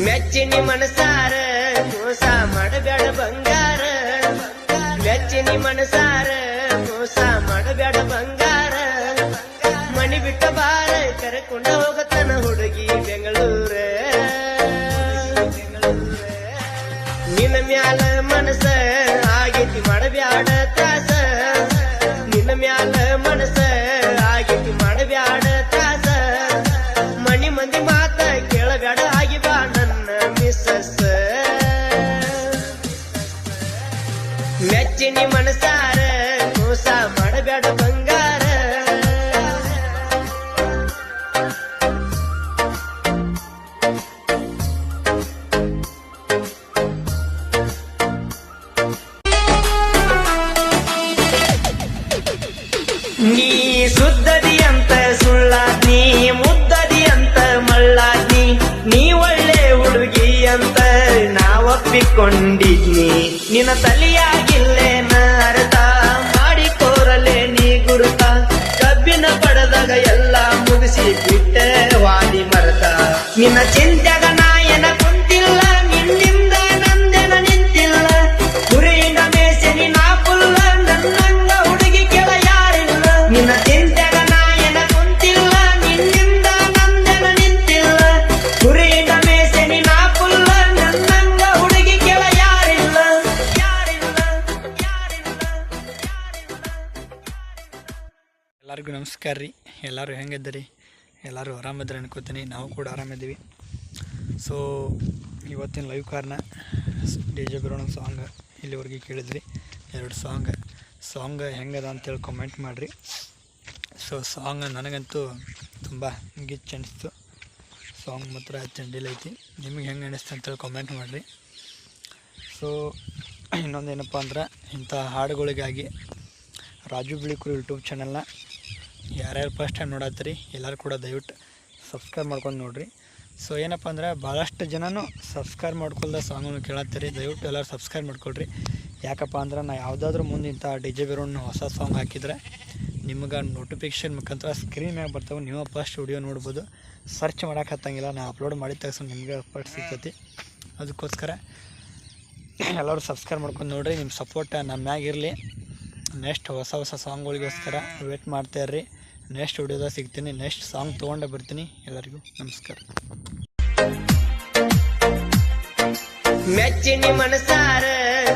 ಮೆಚ್ಚಿನಿ ಮನಸಾರ ಮೋಸ ಮಾಡಬೇಡ ಬಂಗಾರ ಮೆಚ್ಚಿನಿ ಮನಸಾರ ಮೋಸ ಮಾಡಬೇಡ ಬಂಗಾರ ಮನಿ ಬಿಟ್ಟ ಬಾರ ಕರೆಕೊಂಡ ಹೋಗತನ ಹುಡುಗಿ ಬೆಂಗಳೂರ ನಿನ್ನ ಮ್ಯಾಲ ಮನಸ ಆಗೈತಿ ಮಾಡಬ್ಯಾಡ ತ್ರಾಸ ನಿನ್ನ ಮ್ಯಾಲ ಮನಸ ಆಗೈತಿ ಮಾಡಬ್ಯಾಡ ತ್ರಾಸ ಮನಿ ಮಂದಿ ಮಾತ ಕೇಳಬ್ಯಾಡ ಆಗಿ ಬಾ ನನ್ನ ಮಿಸ್ಸಸ್ ಮೆಚ್ಚಿನಿ ಮನಸಾರ ಮೋಸ ಮಾಡಬ್ಯಾಡ ಬಂಗಾರ ನೀ ಸುದ್ದದಿ ಅಂತ ಸುಳ್ಳಾದ್ನಿ ಮುದ್ದದಿ ಅಂತ ಮಳ್ಳಾದ್ನಿ ನೀ ಒಳ್ಳೆ ಹುಡುಗಿ ಅಂತ ನಾವಪ್ಪಿಕೊಂಡಿದ್ನಿ ನಿನ್ನ ತಲಿಯಾಗಿಲ್ಲೇನ ಅರ್ಥ ಮಾಡಿಕೋರಲೆ ನೀ ಗುರುತ ಕಬ್ಬಿನ ಪಡೆದಾಗ ಎಲ್ಲ ಮುಗಿಸಿ ಬಿಟ್ಟ ವಾದಿ ಮರತ ನಿನ್ನ ಚಿಂತ್ಯಾಗ ನಾಯನ ಕುಂತಿಲ್ಲ ನಿನ್ನಿಂದ ನಂದೆನ ನಿಂತಿಲ್ಲ ಗುರಿಯಿಂದ ಮೇಸೆನಿ ನಾ ಪುಲ್ಲ ನನ್ನಂಗ ಹುಡುಗಿ ಕೆಳ ಯಾರಿಲ್ಲ ನಿನ್ನ ಚಿಂತ್ಯಾಗ ನಾಯನ ಕುಂತಿಲ್ಲ ನಿನ್ನಿಂದ ನಂದೆನ ನಿಂತಿಲ್ಲ ಗುರಿಯಿಂದ ಮೇಸೆನಿ ನಾ ಪುಲ್ಲ ನನ್ನಂಗ ಹುಡುಗಿ ಕೆಳ ಯಾರಿಲ್ಲ ಯಾರಿಲ್ಲ ಯಾರಿಲ್ಲ ಎಲ್ಲರಿಗೂ ನಮಸ್ಕಾರ ರೀ. ಎಲ್ಲರೂ ಹೆಂಗಿದ್ದೀರಿ? ಎಲ್ಲರೂ ಆರಾಮಿದ್ರೆ ಅನ್ಕೋತೀನಿ. ನಾವು ಕೂಡ ಆರಾಮಿದ್ದೀವಿ. ಸೊ ಇವತ್ತಿನ ಲೈವ್ ಕಾರ್ನ ಡಿ ಜೆ ಬರೋಣ ಸಾಂಗ್ ಇಲ್ಲಿವರೆಗೆ ಕೇಳಿದ್ರಿ. 2 ಸಾಂಗ್ ಹೆಂಗದ ಅಂತೇಳಿ ಕಾಮೆಂಟ್ ಮಾಡಿರಿ. ಸೊ ಸಾಂಗ್ ನನಗಂತೂ ತುಂಬ ಗಿಚ್ ಅನಿಸ್ತು. ಸಾಂಗ್ ಮಾತ್ರ ಚಂಡಿಲೈತಿ. ನಿಮಗೆ ಹೆಂಗೆ ಅನಿಸ್ತು ಅಂತೇಳಿ ಕಾಮೆಂಟ್ ಮಾಡಿರಿ. ಸೊ ಇನ್ನೊಂದೇನಪ್ಪ ಅಂದ್ರೆ ಇಂಥ ಹಾಡುಗಳಿಗಾಗಿ ರಾಜು ಬಿಳಿಕೂರು ಯೂಟ್ಯೂಬ್ ಚಾನಲ್ನ ಯಾರ್ಯಾರು ಫಸ್ಟ್ ಟೈಮ್ ನೋಡತ್ತೀರಿ ಎಲ್ಲರೂ ಕೂಡ ದಯವಿಟ್ಟು ಸಬ್ಸ್ಕ್ರೈಬ್ ಮಾಡ್ಕೊಂಡು ನೋಡಿರಿ. ಸೊ ಏನಪ್ಪ ಅಂದ್ರೆ ಭಾಳಷ್ಟು ಜನನೂ ಸಬ್ಸ್ಕ್ರೈಬ್ ಮಾಡ್ಕೊಳ್ದ ಸಾಂಗನ್ನು ಕೇಳತ್ತೀರಿ. ದಯವಿಟ್ಟು ಎಲ್ಲರೂ ಸಬ್ಸ್ಕ್ರೈಬ್ ಮಾಡ್ಕೊಳ್ರಿ. ಯಾಕಪ್ಪ ಅಂದ್ರೆ ನಾ ಯಾವುದಾದ್ರೂ ಮುಂದೆ ಇಂಥ ಡಿ ಜೆ ಬೇರೋಣ ಹೊಸ ಸಾಂಗ್ ಹಾಕಿದರೆ ನಿಮ್ಗೆ ನೋಟಿಫಿಕೇಷನ್ ಮುಖಾಂತರ ಸ್ಕ್ರೀನ್ ಮ್ಯಾಗ ಬರ್ತಾವೆ. ನೀವು ಫಸ್ಟ್ ವಿಡಿಯೋ ನೋಡ್ಬೋದು. ಸರ್ಚ್ ಮಾಡೋಕ್ಕತ್ತಂಗಿಲ್ಲ. ನಾ ಅಪ್ಲೋಡ್ ಮಾಡಿದ ತಕ್ಷಣ ನಿಮಗೆ ಫಸ್ಟ್ ಸಿಗ್ತೈತಿ. ಅದಕ್ಕೋಸ್ಕರ ಎಲ್ಲರೂ ಸಬ್ಸ್ಕ್ರೈಬ್ ಮಾಡ್ಕೊಂಡು ನೋಡಿರಿ. ನಿಮ್ಮ ಸಪೋರ್ಟ್ ನಮ್ಮ ಮ್ಯಾಗ ಇರಲಿ. ನೆಕ್ಸ್ಟ್ ಹೊಸ ಸಾಂಗ್ಗಳಿಗೋಸ್ಕರ ವೇಟ್ ಮಾಡ್ತಾಯಿರ್ರಿ. ನೆಕ್ಸ್ಟ್ ವಿಡಿಯೋದಾಗ ಸಿಗ್ತೀನಿ. ನೆಕ್ಸ್ಟ್ ಸಾಂಗ್ ತೊಗೊಂಡೇ ಬರ್ತೀನಿ. ಎಲ್ಲರಿಗೂ ನಮಸ್ಕಾರ. ಮೆಚ್ಚಿನಿ ಮನಸಾರ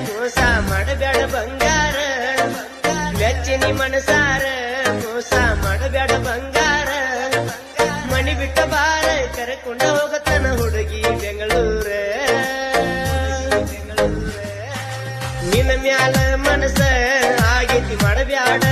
ಮೋಸ ಮಾಡಬೇಡ ಬಂಗಾರ ಮೆಚ್ಚಿನಿ ಮನಸಾರ ಮೋಸ ಮಾಡಬೇಡ ಬಂಗಾರ ಮನಿ ಬಿಟ್ಟ ಬಾರ ಕರೆಕೊಂಡ ಹೋಗತನ ಹುಡುಗಿ ಬೆಂಗಳೂರ ನಿನ್ನ ಮ್ಯಾಲ ಮನಸ ಆಗೈತಿ ಮಾಡಬ್ಯಾಡ